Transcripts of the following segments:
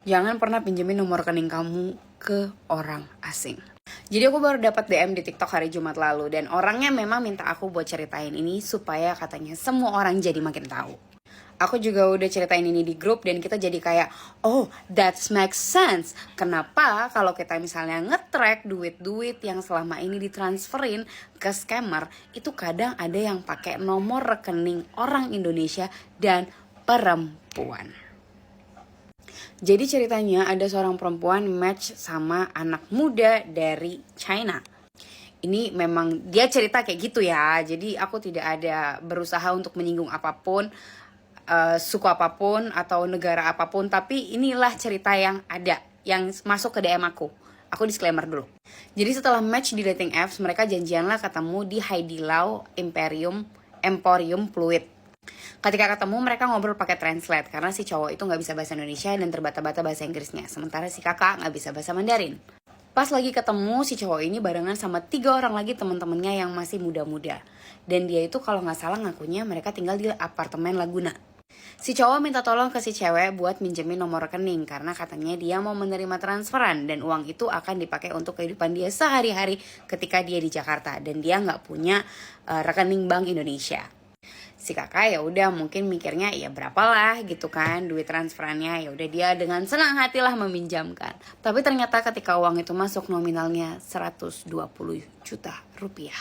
Jangan pernah pinjemin nomor rekening kamu ke orang asing. Jadi aku baru dapat DM di TikTok hari Jumat lalu dan orangnya memang minta aku buat ceritain ini supaya katanya semua orang jadi makin tahu. Aku juga udah ceritain ini di grup dan kita jadi kayak, oh that makes sense. Kenapa kalau kita misalnya nge-track duit-duit yang selama ini ditransferin ke scammer, itu kadang ada yang pakai nomor rekening orang Indonesia dan perempuan. Jadi ceritanya ada seorang perempuan match sama anak muda dari China. Ini memang dia cerita kayak gitu ya. Jadi aku tidak ada berusaha untuk menyinggung apapun, suku apapun atau negara apapun. Tapi inilah cerita yang ada, yang masuk ke DM aku. Aku disclaimer dulu. Jadi setelah match di dating apps, mereka janjianlah ketemu di Haidilao Emporium Fluid. Ketika ketemu mereka ngobrol pakai translate karena si cowok itu nggak bisa bahasa Indonesia dan terbata-bata bahasa Inggrisnya, sementara si kakak nggak bisa bahasa Mandarin. Pas lagi ketemu si cowok ini barengan sama 3 orang lagi teman-temannya yang masih muda-muda, dan dia itu kalau nggak salah ngakunya mereka tinggal di apartemen Laguna. Si cowok minta tolong ke si cewek buat minjemin nomor rekening karena katanya dia mau menerima transferan dan uang itu akan dipakai untuk kehidupan dia sehari-hari ketika dia di Jakarta dan dia nggak punya rekening Bank Indonesia. Si kakak ya udah mungkin mikirnya ya berapalah gitu kan duit transferannya, ya udah dia dengan senang hatilah meminjamkan. Tapi ternyata ketika uang itu masuk nominalnya 120 juta rupiah.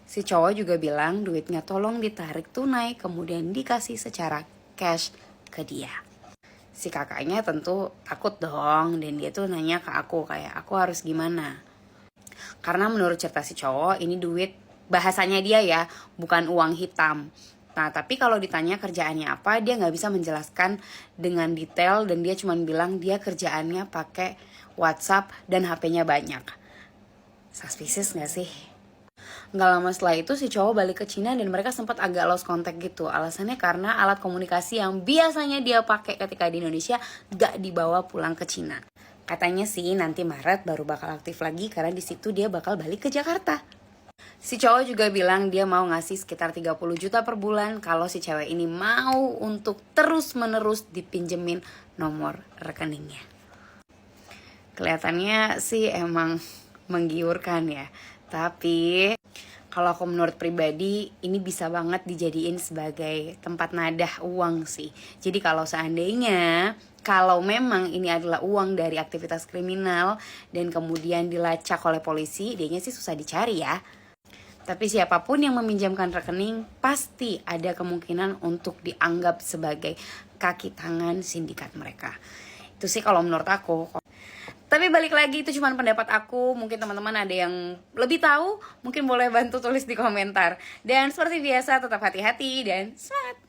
Si cowok juga bilang duitnya tolong ditarik tunai kemudian dikasih secara cash ke dia. Si kakaknya tentu takut dong dan dia tuh nanya ke aku kayak aku harus gimana. Karena menurut cerita si cowok ini duit bahasanya dia ya, bukan uang hitam. Nah, tapi kalau ditanya kerjaannya apa, dia nggak bisa menjelaskan dengan detail dan dia cuma bilang dia kerjaannya pakai WhatsApp dan HP-nya banyak. Suspicious nggak sih? Nggak lama setelah itu si cowok balik ke Cina dan mereka sempat agak lost contact gitu. Alasannya karena alat komunikasi yang biasanya dia pakai ketika di Indonesia nggak dibawa pulang ke Cina. Katanya sih nanti Maret baru bakal aktif lagi karena di situ dia bakal balik ke Jakarta. Si cowok juga bilang dia mau ngasih sekitar 30 juta per bulan kalau si cewek ini mau untuk terus-menerus dipinjemin nomor rekeningnya. Kelihatannya sih emang menggiurkan ya. Tapi kalau aku menurut pribadi ini bisa banget dijadiin sebagai tempat nadah uang sih. Jadi kalau seandainya kalau memang ini adalah uang dari aktivitas kriminal dan kemudian dilacak oleh polisi, dianya sih susah dicari ya. Tapi siapapun yang meminjamkan rekening pasti ada kemungkinan untuk dianggap sebagai kaki tangan sindikat mereka. Itu sih kalau menurut aku. Tapi balik lagi itu cuma pendapat aku. Mungkin teman-teman ada yang lebih tahu, mungkin boleh bantu tulis di komentar. Dan seperti biasa tetap hati-hati dan semangat.